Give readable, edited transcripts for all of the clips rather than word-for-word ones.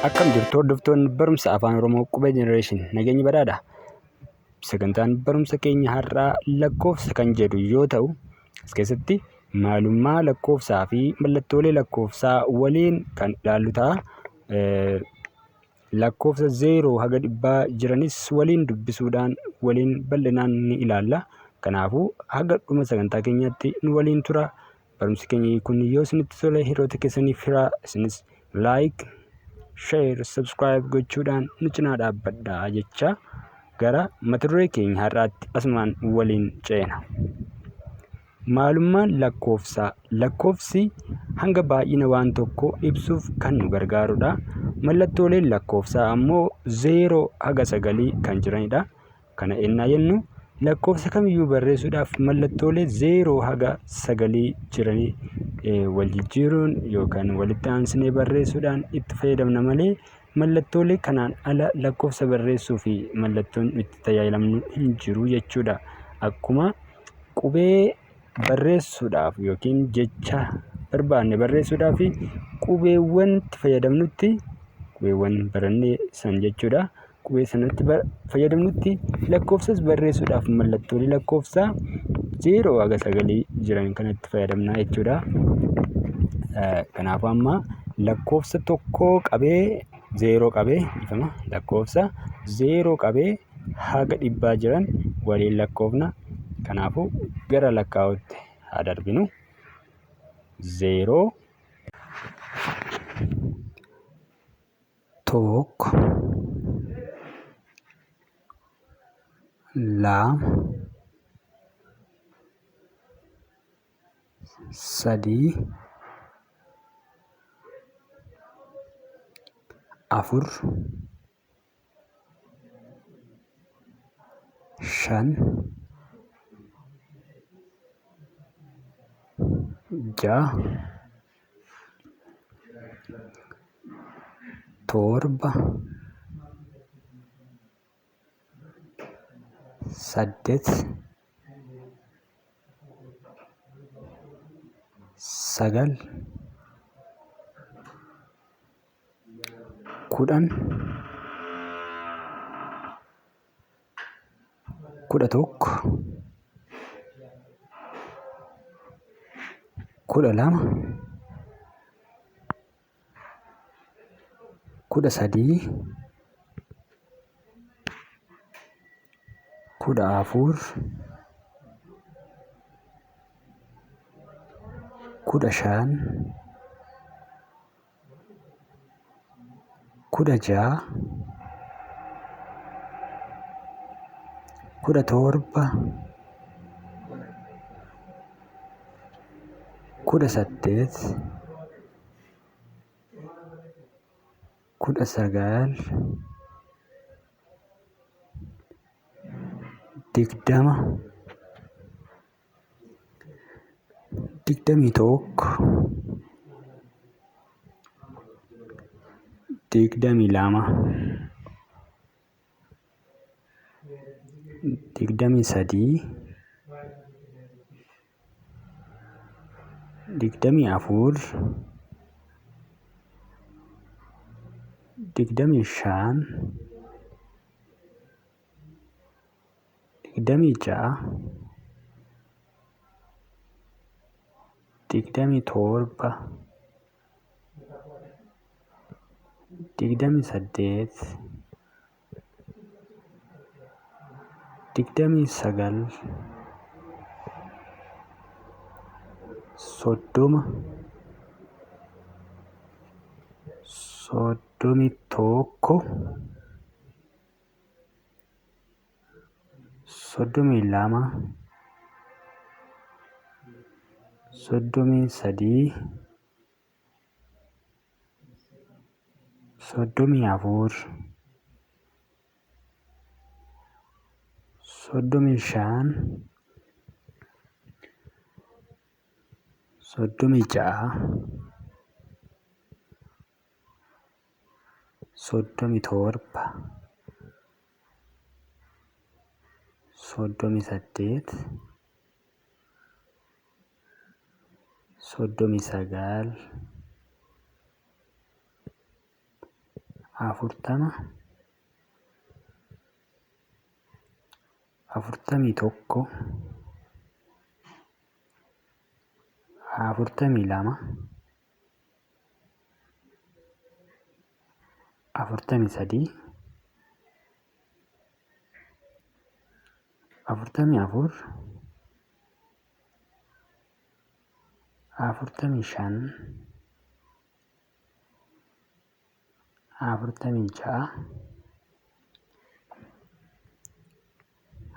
Akkam jirtu hordoftoonni barumsa afaan Oromoo qubee jenereeshin nageenyi badhaadha. Sagantaan barumsa keenya har'aa lakkoofsa kan jedhu yoo ta'u, as keessatti maalummaa lakkoofsaa fi mallattoolee lakkoofsaa waliin kan ilaallu ta'a. Lakkoofsa 0 haga 100 jiranis waliin dubbisuudhaan waliin bal'inaan ni ilaalla. Kanaafuu haga dhuma sagantaa keenyaatti nu waliin tura. Barumsi keenya kun yoo isinitti tole hiriyoota keessaniif hiraa, isinis laayik, share, subscribe gochuudhaan nu cinaa dhaabbadhaa jecha gara mata duree keenya har'aatti asumaan waliin ceena. Maalummaan lakkoofsaa. Lakkoofsi hanga baay'ina waan tokkoo ibsuuf kan nu gargaarudha. Mallattooleen lakkoofsaa ammoo 0 haga 9 kan jiranidha. Kana ennaa jennu lakkoofsa kamiyyuu barreessuudhaaf mallattoolee 0 haga 9 jiranii wal jijjiiruun yookaan walitti aansinee barreessuudhaan itti fayyadamna malee mallattoolee kanaan ala lakkoofsa barreessuu fi mallattoon itti tajaajilamnu hin jiru jechuudha. Akkuma qubee barreessuudhaaf yookiin jecha barbaanne barreessuudhaaf qubeewwan itti fayyadamnutti qubeewwan barannee san jechuudha. Qubee sanatti fayyadamnutti lakkoofsas barreessuudhaaf mallattoolee lakkoofsaa 0 haga 9 jiran kanatti fayyadamna jechuudha. Kanaafuu amma lakkoofsa tokkoo qabee 0 qabee ifama lakkoofsa 0 qabee haga 100 jiran waliin lakkoofna. Kanaafuu gara lakkaa'uutti haa darbinu. 0 tokko 2 3 4 5 6 7 8 9 10 11 12 13 14 15 16 17 18 19 20 21 22 23 24 25 26 27 28 29 30 31 32 33 34 35 36 37 38 39 afurtama, 41, 42, 43,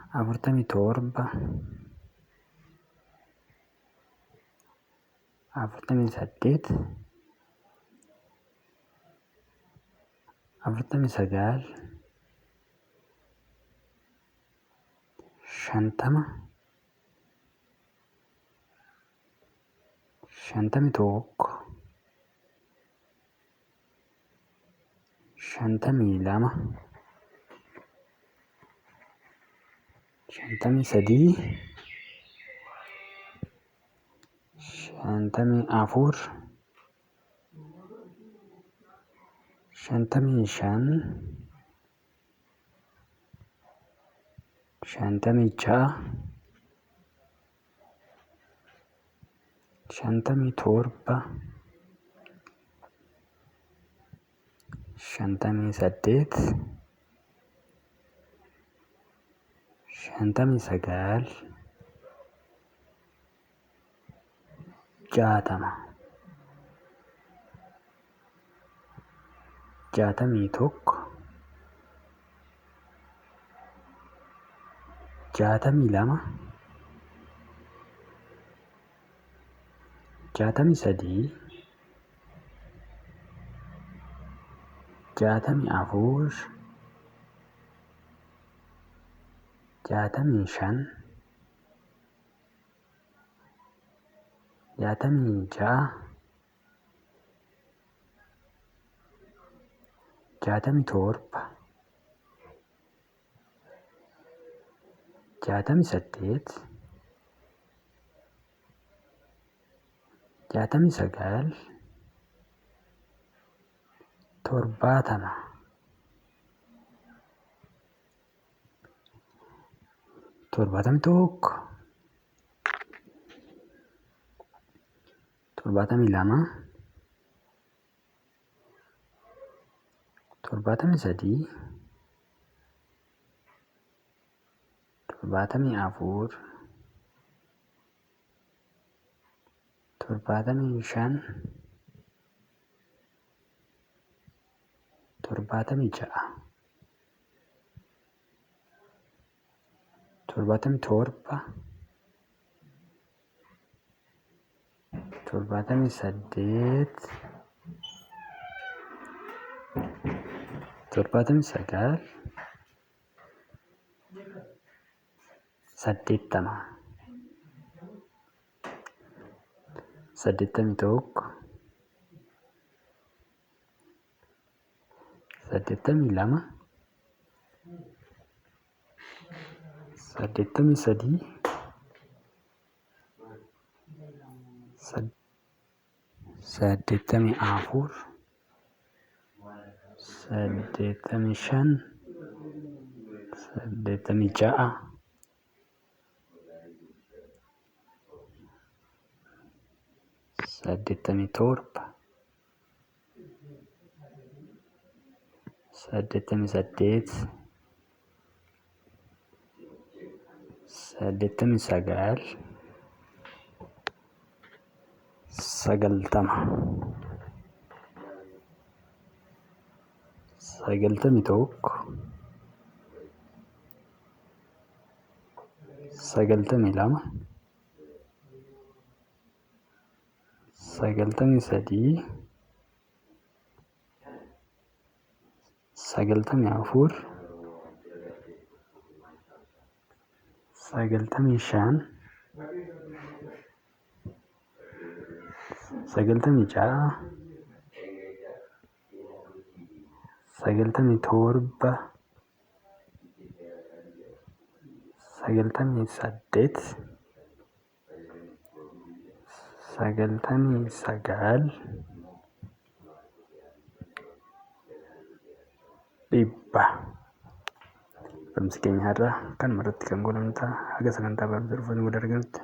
44, 45, 46, 47, 48, 49, 50, 51, 52, 53, 54, 55, 56, 57, 58, 59, 60, 61, 62, 63, 64, 65, 66, 67, 68, 69, 70, 71, 72, 73, 74, 75, 76, 77, 78, 79, 80, 81, 82, 83, 84, 85, 86, 87, 88, 89, 90, 91, 92, 93, 94, 95, 96, 97, 98, 99, dhibba. Barumsi keenya har'a kan irratti kan goolabnu ta'a. Haga sagantaa barumsa dhufuutti wal arginutti.